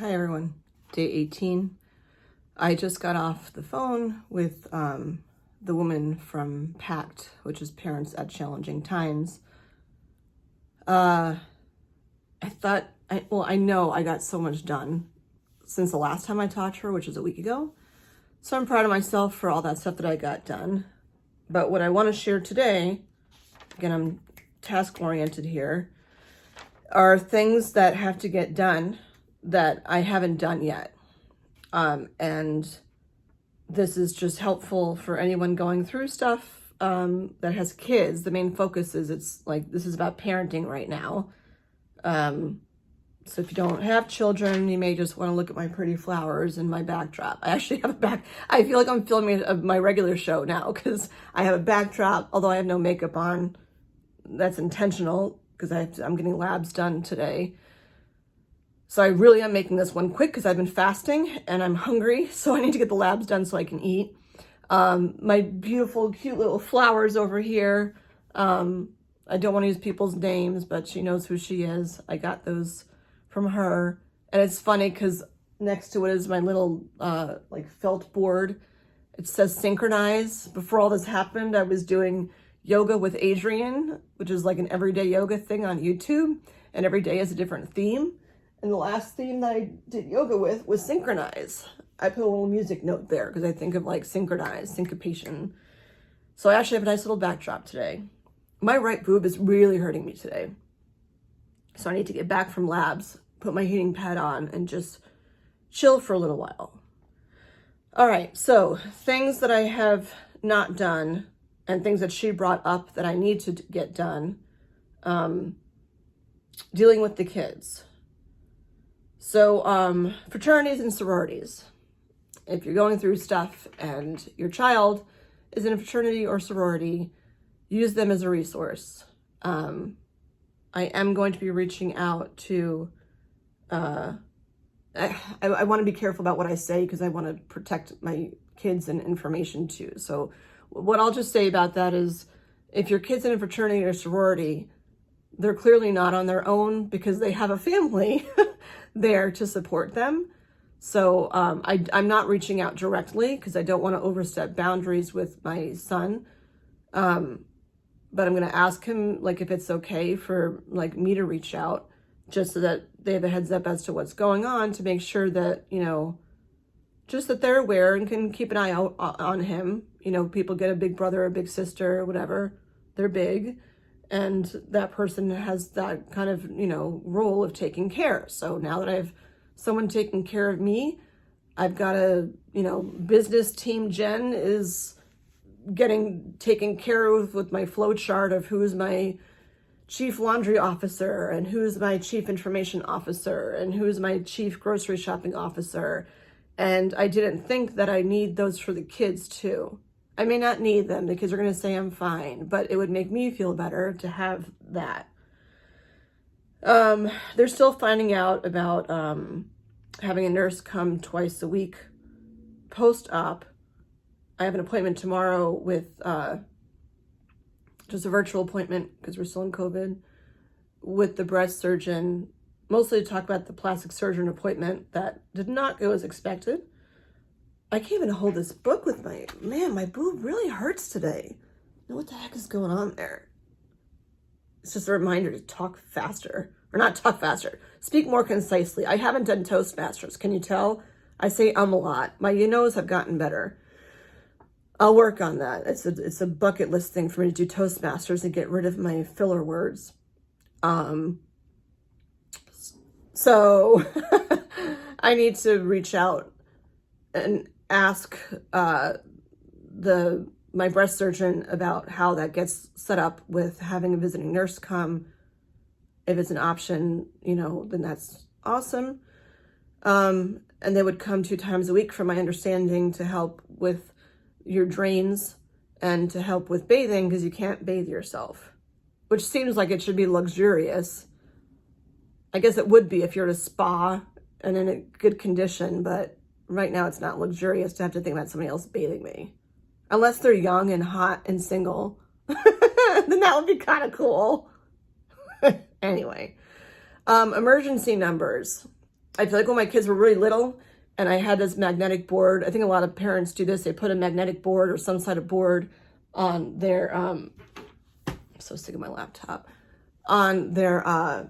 Hi everyone, day 18. I just got off the phone with the woman from PACT, which is Parents at Challenging Times. I know I got so much done since the last time I talked to her, which was a week ago. So I'm proud of myself for all that stuff that I got done. But what I want to share today, again, I'm task oriented here, are things that have to get done that I haven't done yet. And this is just helpful for anyone going through stuff that has kids. The main focus is this is about parenting right now. So if you don't have children, you may just want to look at my pretty flowers and my backdrop. I actually have I feel like I'm filming my regular show now because I have a backdrop, although I have no makeup on. That's intentional because I'm getting labs done today. So I really am making this one quick because I've been fasting and I'm hungry. So I need to get the labs done so I can eat. My beautiful, cute little flowers over here. I don't want to use people's names, but she knows who she is. I got those from her. And it's funny because next to it is my little felt board. It says synchronize. Before all this happened, I was doing yoga with Adriene, which is like an everyday yoga thing on YouTube. And every day is a different theme. And the last theme that I did yoga with was synchronize. I put a little music note there because I think of like synchronize, syncopation. So I actually have a nice little backdrop today. My right boob is really hurting me today. So I need to get back from labs, put my heating pad on, and just chill for a little while. All right, so things that I have not done and things that she brought up that I need to get done. Dealing with the kids. So fraternities and sororities. If you're going through stuff and your child is in a fraternity or sorority, use them as a resource. I am going to be reaching out to, I want to be careful about what I say because I want to protect my kids and information too. So what I'll just say about that is if your kid's in a fraternity or sorority, they're clearly not on their own because they have a family there to support them. So I'm not reaching out directly because I don't want to overstep boundaries with my son. But I'm going to ask him if it's okay for me to reach out just so that they have a heads up as to what's going on to make sure that, just that they're aware and can keep an eye out on him. People get a big brother or a big sister or whatever. They're big. And that person has that kind of, role of taking care. So now that I have someone taking care of me, I've got a, business team. Jen is getting taken care of with my flow chart of who's my chief laundry officer and who's my chief information officer and who's my chief grocery shopping officer. And I didn't think that I need those for the kids too. I may not need them. The kids are going to say I'm fine, but it would make me feel better to have that. They're still finding out about having a nurse come twice a week post-op. I have an appointment tomorrow with just a virtual appointment because we're still in COVID with the breast surgeon, mostly to talk about the plastic surgeon appointment that did not go as expected. I can't even hold this book with my boob really hurts today. What the heck is going on there? It's just a reminder to talk faster, or not talk faster, speak more concisely. I haven't done Toastmasters. Can you tell? I say a lot. My you-knows have gotten better. I'll work on that. It's a bucket list thing for me to do Toastmasters and get rid of my filler words. So I need to reach out and ask my breast surgeon about how that gets set up with having a visiting nurse come. If it's an option, then that's awesome. And they would come 2 times a week from my understanding to help with your drains and to help with bathing because you can't bathe yourself, which seems like it should be luxurious. I guess it would be if you're at a spa and in a good condition, but right now it's not luxurious to have to think about somebody else bathing me. Unless they're young and hot and single. Then that would be kind of cool. Anyway, emergency numbers. I feel like when my kids were really little and I had this magnetic board, I think a lot of parents do this, they put a magnetic board or some sort of board on their, I'm so sick of my laptop, on their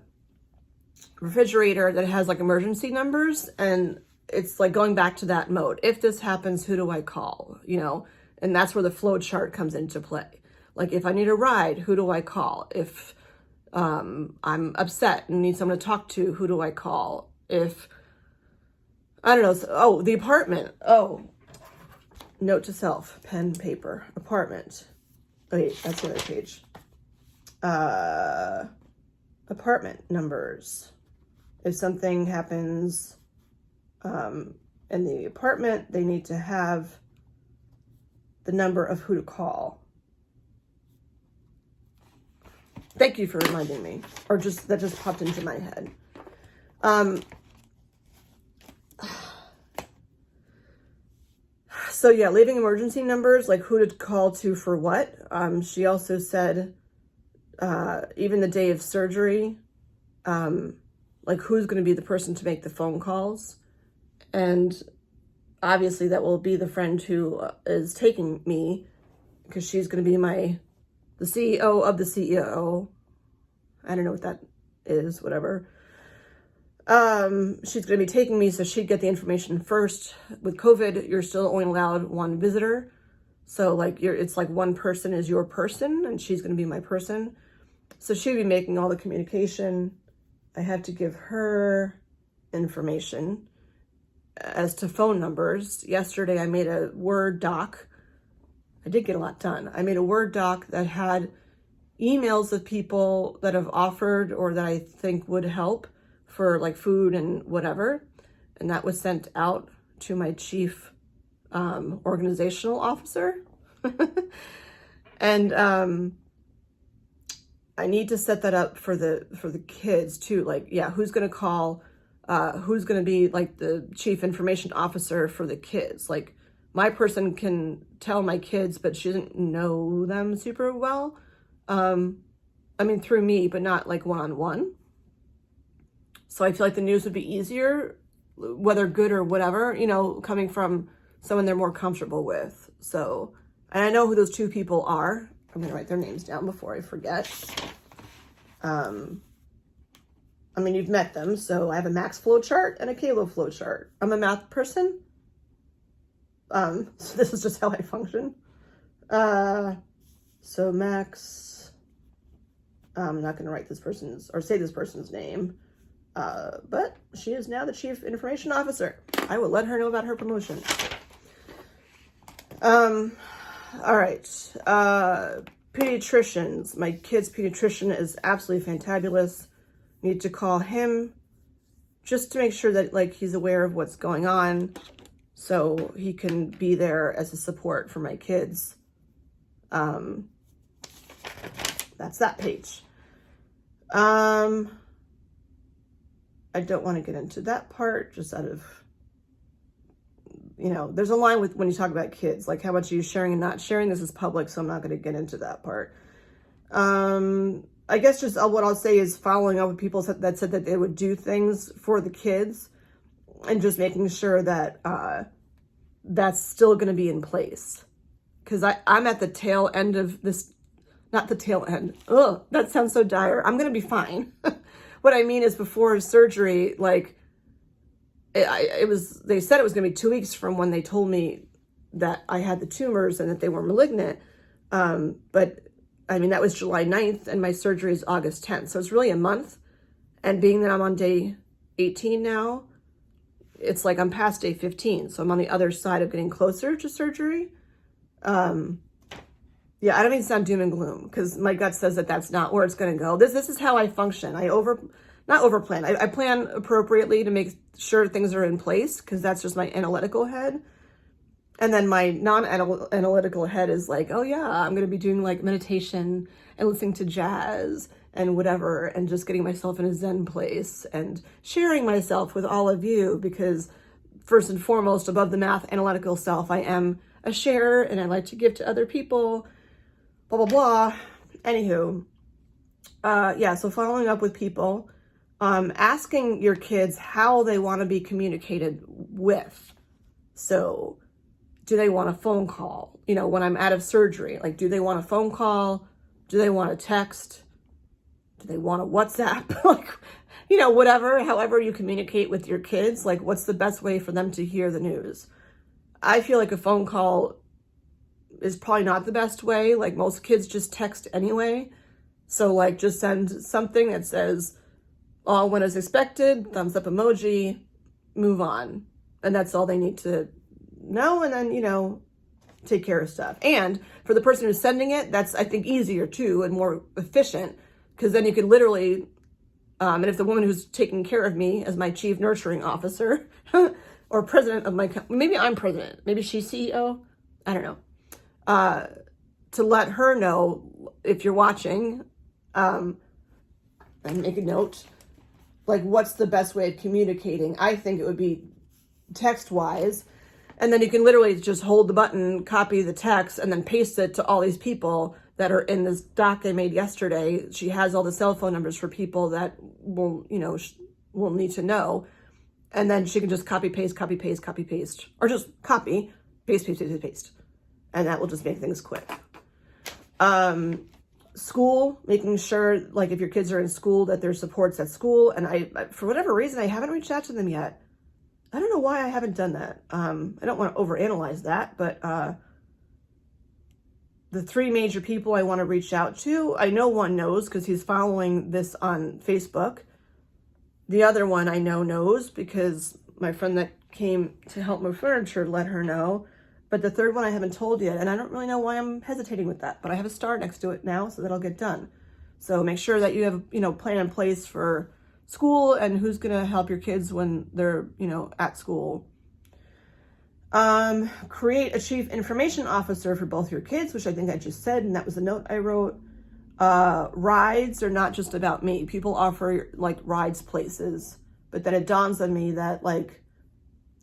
refrigerator that has like emergency numbers, and it's like going back to that mode. If this happens, who do I call? You know, and that's where the flow chart comes into play. Like if I need a ride, who do I call? If I'm upset and need someone to talk to, who do I call? If, I don't know, oh, the apartment. Oh, note to self, pen, paper, apartment. Wait, that's the other page. Apartment numbers. If something happens in the apartment, they need to have the number of who to call. Thank you for reminding me. Or just, that just popped into my head. So yeah, leaving emergency numbers, like who to call to for what. She also said, even the day of surgery, like who's going to be the person to make the phone calls. And obviously that will be the friend who is taking me, because she's going to be the CEO of the CEO. I don't know what that is, whatever. She's going to be taking me, so she'd get the information first. With COVID, you're still only allowed one visitor. So like it's like one person is your person, and she's going to be my person. So she'd be making all the communication. I have to give her information. As to phone numbers, yesterday I made a Word doc. I did get a lot done. I made a Word doc that had emails of people that have offered or that I think would help for like food and whatever. And that was sent out to my chief organizational officer. And I need to set that up for the kids too. Like, yeah, who's going to call, who's going to be like the chief information officer for the kids. Like my person can tell my kids, but she doesn't know them super well. I mean, through me, but not like one-on-one. So I feel like the news would be easier, whether good or whatever, you know, coming from someone they're more comfortable with. So, and I know who those two people are. I'm going to write their names down before I forget. I mean, you've met them. So I have a Max flow chart and a Kayla flow chart. I'm a math person. So this is just how I function. So Max, I'm not going to write this person's or say this person's name. But she is now the chief information officer. I will let her know about her promotion. All right. Pediatricians. My kid's pediatrician is absolutely fantabulous. Need to call him just to make sure that like he's aware of what's going on, so he can be there as a support for my kids. That's that page. I don't want to get into that part, just out of, you know, there's a line with when you talk about kids, like how much are you sharing and not sharing. This is public, so I'm not going to get into that part. I guess just what I'll say is following up with people that said that they would do things for the kids, and just making sure that that's still going to be in place. Because I'm at the tail end of this, not the tail end. Ugh, that sounds so dire. I'm going to be fine. What I mean is before surgery, like they said it was going to be 2 weeks from when they told me that I had the tumors and that they were malignant. But I mean, that was July 9th and my surgery is August 10th. So it's really a month. And being that I'm on day 18 now, it's like I'm past day 15. So I'm on the other side of getting closer to surgery. Yeah, I don't mean to sound doom and gloom, because my gut says that that's not where it's going to go. This is how I function. Not overplan. I plan appropriately to make sure things are in place, because that's just my analytical head. And then my non-analytical head is like, oh yeah, I'm going to be doing like meditation and listening to jazz and whatever, and just getting myself in a Zen place and sharing myself with all of you, because first and foremost, above the math analytical self, I am a sharer and I like to give to other people. Blah, blah, blah. Anywho, yeah, so following up with people Asking your kids how they want to be communicated with. So do they want a phone call? You know, when I'm out of surgery, like, do they want a phone call? Do they want a text? Do they want a WhatsApp? Like, you know, whatever, however you communicate with your kids, like, what's the best way for them to hear the news? I feel like a phone call is probably not the best way. Like, most kids just text anyway. So, like, just send something that says, all went as expected, thumbs up emoji, move on. And that's all they need to know. And then, you know, take care of stuff. And for the person who's sending it, that's, I think, easier too and more efficient, because then you could literally, and if the woman who's taking care of me as my chief nurturing officer or president of my company, maybe I'm president, maybe she's CEO, I don't know, to let her know, if you're watching, and make a note, like, what's the best way of communicating? I think it would be text-wise. And then you can literally just hold the button, copy the text, and then paste it to all these people that are in this doc I made yesterday. She has all the cell phone numbers for people that will, you know, will need to know. And then she can just copy, paste, or just copy, paste, paste, paste, paste. And that will just make things quick. School, making sure, like, if your kids are in school, that there's supports at school. And I, for whatever reason, I haven't reached out to them yet. I don't know why I haven't done that. I don't want to overanalyze that, but the 3 major people I want to reach out to, I know one knows because he's following this on Facebook. The other one I know knows because my friend that came to help move furniture let her know. But the third one I haven't told yet, and I don't really know why I'm hesitating with that, but I have a star next to it now, so that'll get done. So make sure that you have, you know, plan in place for school and who's going to help your kids when they're, you know, at school. Create a chief information officer for both your kids, which I think I just said, and that was a note I wrote. Rides are not just about me. People offer, like, rides places, but then it dawns on me that, like,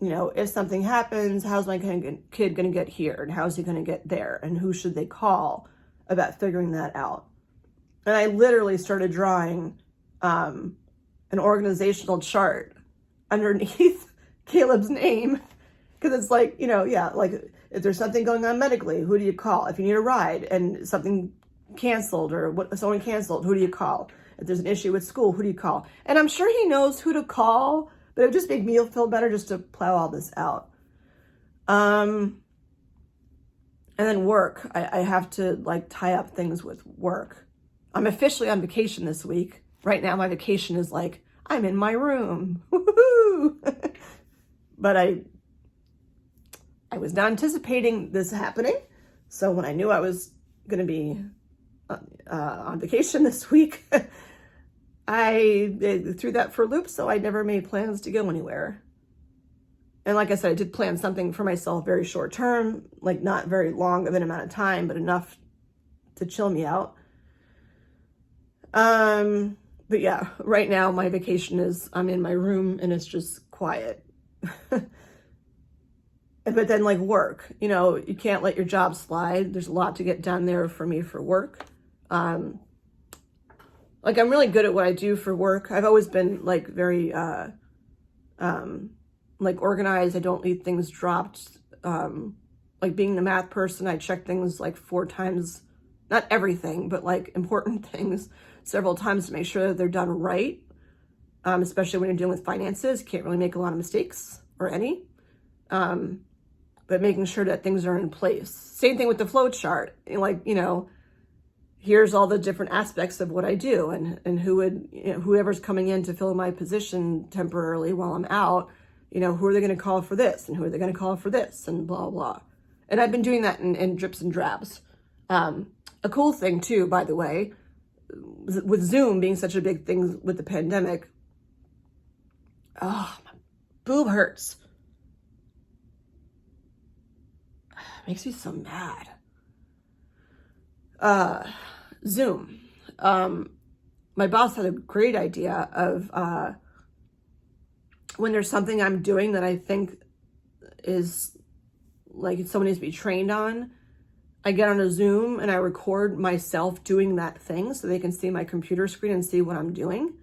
you know, if something happens, how's my kid going to get here? And how's he going to get there? And who should they call about figuring that out? And I literally started drawing an organizational chart underneath Caleb's name. Because it's like, you know, yeah, like, if there's something going on medically, who do you call? If you need a ride and something canceled or someone canceled, who do you call? If there's an issue with school, who do you call? And I'm sure he knows who to call, but it would just make me feel better just to plow all this out. And then work. I have to, like, tie up things with work. I'm officially on vacation this week. Right now, my vacation is like, I'm in my room. Woo-hoo! But I was not anticipating this happening. So when I knew I was going to be on vacation this week, I threw that for a loop, so I never made plans to go anywhere. And like I said, I did plan something for myself very short term, like not very long of an amount of time, but enough to chill me out. But yeah, right now my vacation is, I'm in my room and it's just quiet. But then, like, work, you know, you can't let your job slide. There's a lot to get done there for me for work. Like, I'm really good at what I do for work. I've always been, like, very, like, organized. I don't leave things dropped. Like, being the math person, I check things, like, 4 times, not everything, but, like, important things several times to make sure that they're done right. Especially when you're dealing with finances, you can't really make a lot of mistakes or any. But making sure that things are in place. Same thing with the flow chart. Like, you know, here's all the different aspects of what I do, and who would, you know, whoever's coming in to fill my position temporarily while I'm out, you know, who are they going to call for this, and who are they going to call for this, and blah, blah. And I've been doing that in drips and drabs. A cool thing too, by the way, with Zoom being such a big thing with the pandemic, oh, my boob hurts. Makes me so mad. Zoom. My boss had a great idea of when there's something I'm doing that I think is like someone needs to be trained on, I get on a Zoom and I record myself doing that thing so they can see my computer screen and see what I'm doing.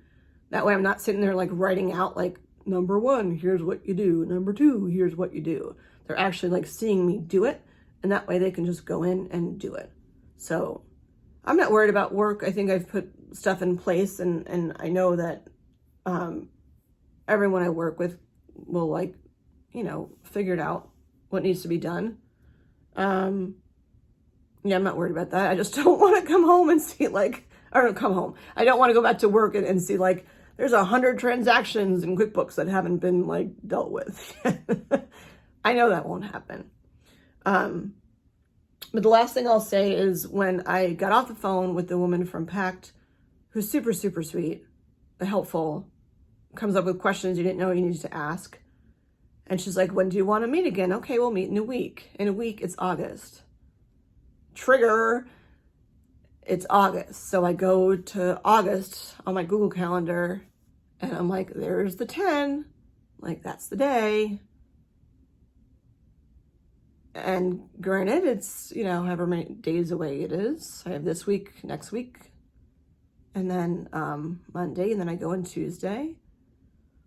That way I'm not sitting there like writing out like, number 1, here's what you do. Number 2, here's what you do. They're actually like seeing me do it. And that way they can just go in and do it. So I'm not worried about work. I think I've put stuff in place, and I know that everyone I work with will like, you know, figure it out what needs to be done. Yeah, I'm not worried about that. I just don't want to come home and see like, or come home. I don't want to go back to work and see like, there's 100 transactions in QuickBooks that haven't been like dealt with. I know that won't happen. But the last thing I'll say is when I got off the phone with the woman from Pact, who's super, super sweet, helpful, comes up with questions you didn't know you needed to ask. And she's like, when do you want to meet again? Okay, we'll meet in a week. In a week, it's August. Trigger, it's August. So I go to August on my Google Calendar and I'm like, there's the 10. Like, that's the day. And granted, it's, you know, however many days away it is. I have this week, next week, and then Monday, and then I go on Tuesday.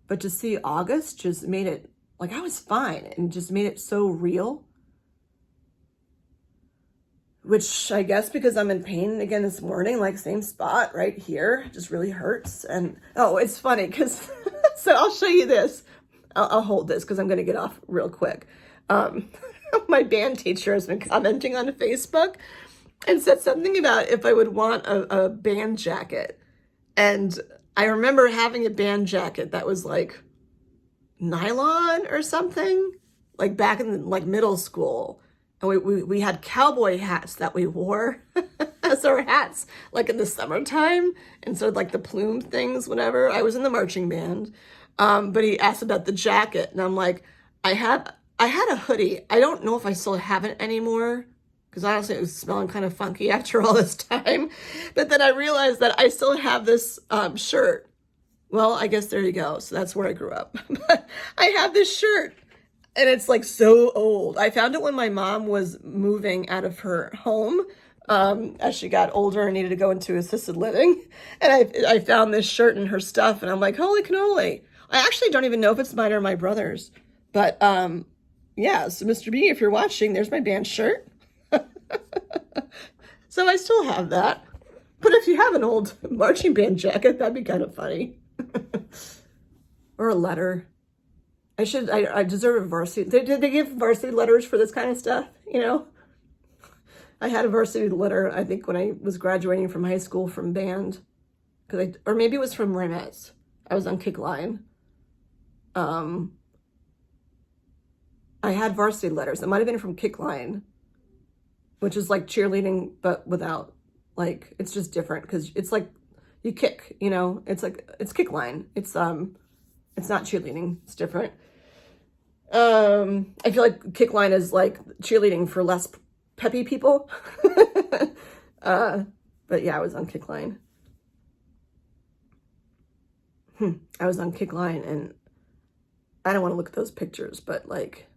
But to see August just made it, like, I was fine, and just made it so real. Which I guess because I'm in pain again this morning, like same spot right here, just really hurts. And oh, it's funny because, so I'll show you this. I'll hold this because I'm going to get off real quick. My band teacher has been commenting on Facebook and said something about if I would want a band jacket. And I remember having a band jacket that was like nylon or something, like back in like middle school. And we had cowboy hats that we wore as our hats, like in the summertime. And so like the plume things, whatever. I was in the marching band. But he asked about the jacket. And I'm like, I had a hoodie. I don't know if I still have it anymore because honestly it was smelling kind of funky after all this time. But then I realized that I still have this shirt. Well, I guess there you go. So that's where I grew up. But I have this shirt and it's like so old. I found it when my mom was moving out of her home as she got older and needed to go into assisted living. And I found this shirt in her stuff and I'm like, holy cannoli. I actually don't even know if it's mine or my brother's. But yeah, so Mr. B, if you're watching, there's my band shirt. So I still have that. But if you have an old marching band jacket, that'd be kind of funny. Or a letter. I deserve a varsity. Did they give varsity letters for this kind of stuff? You know? I had a varsity letter, I think, when I was graduating from high school from band. Or maybe it was from Remetz. I was on Kick Line. I had varsity letters. It might have been from Kick Line, which is like cheerleading, but without, like, it's just different because it's like you kick, you know, it's like, it's Kick Line. It's not cheerleading. It's different. I feel like Kick Line is like cheerleading for less peppy people. But yeah, I was on Kick Line. I was on Kick Line and I don't want to look at those pictures, but like,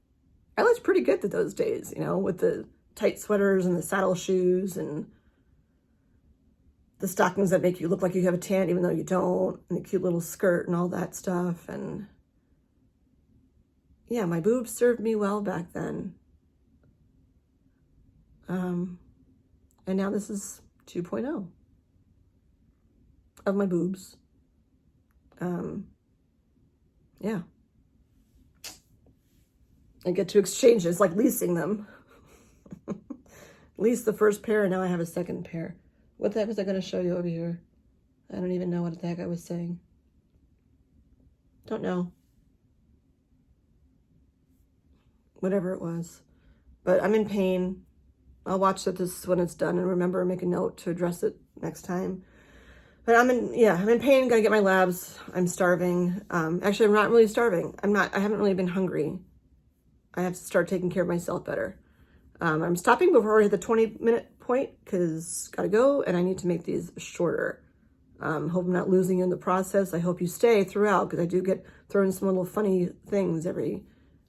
I looked pretty good at those days, you know, with the tight sweaters and the saddle shoes and the stockings that make you look like you have a tan even though you don't, and the cute little skirt and all that stuff. And yeah, my boobs served me well back then. And now this is 2.0 of my boobs. Yeah. I get to exchange it. It's like leasing them. Lease the first pair, and now I have a second pair. What the heck was I going to show you over here? I don't even know what the heck I was saying. Don't know. Whatever it was. But I'm in pain. I'll watch this when it's done and remember and make a note to address it next time. But I'm in pain. Gotta get my labs. I'm starving. Actually, I'm not really starving. I haven't really been hungry. I have to start taking care of myself better. I'm stopping before I hit the 20-minute point because gotta go and I need to make these shorter. Hope I'm not losing you in the process. I hope you stay throughout because I do get thrown some little funny things every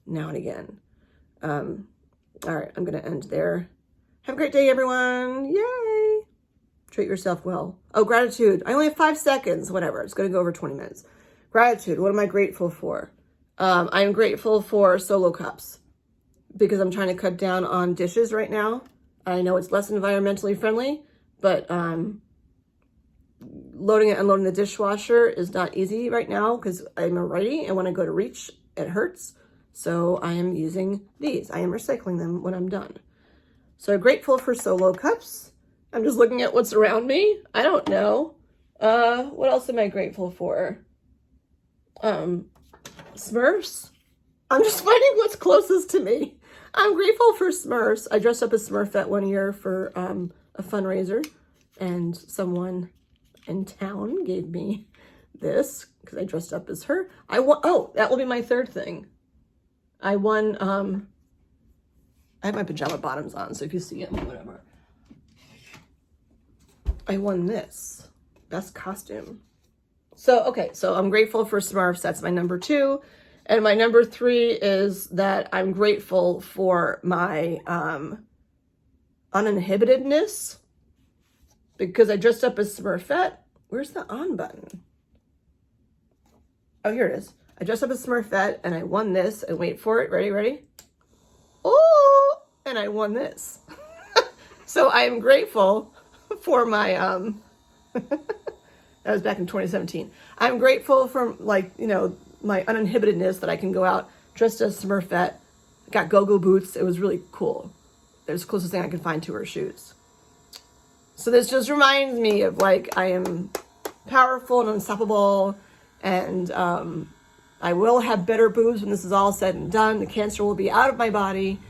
now and again. All right, I'm gonna end there. Have a great day, everyone. Yay! Treat yourself well. Oh, gratitude. I only have 5 seconds, whatever. It's going to go over 20 minutes. Gratitude. What am I grateful for? I am grateful for Solo cups because I'm trying to cut down on dishes right now. I know it's less environmentally friendly, but loading and unloading the dishwasher is not easy right now because I'm a righty, and when I go to reach, it hurts. So I am using these. I am recycling them when I'm done. So I'm grateful for Solo cups. I'm just looking at what's around me. I don't know. What else am I grateful for? Smurfs. I'm just finding what's closest to me. I'm grateful for Smurfs. I dressed up as Smurfette one year for a fundraiser, and someone in town gave me this because I dressed up as her. I won. Oh, that will be my third thing. I won. I have my pajama bottoms on, so if you see them, whatever. I won this best costume. So, okay, so I'm grateful for Smurfs. That's my number 2. And my number 3 is that I'm grateful for my uninhibitedness because I dressed up as Smurfette. Where's the on button? Oh, here it is. I dressed up as Smurfette and I won this. And wait for it. Ready? Oh, and I won this. So I am grateful for my, that was back in 2017. I'm grateful for, like, you know, my uninhibitedness that I can go out dressed as Smurfette. Got go-go boots. It was really cool. It was the closest thing I could find to her shoes. So this just reminds me of, like, I am powerful and unstoppable, and I will have better boobs when this is all said and done. The cancer will be out of my body,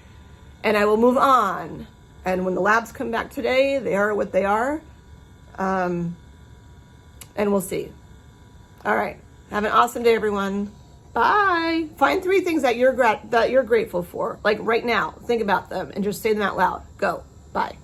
and I will move on. And when the labs come back today, they are what they are. And we'll see. All right. Have an awesome day, everyone. Bye. Find 3 things that you're grateful for. Like right now. Think about them and just say them out loud. Go. Bye.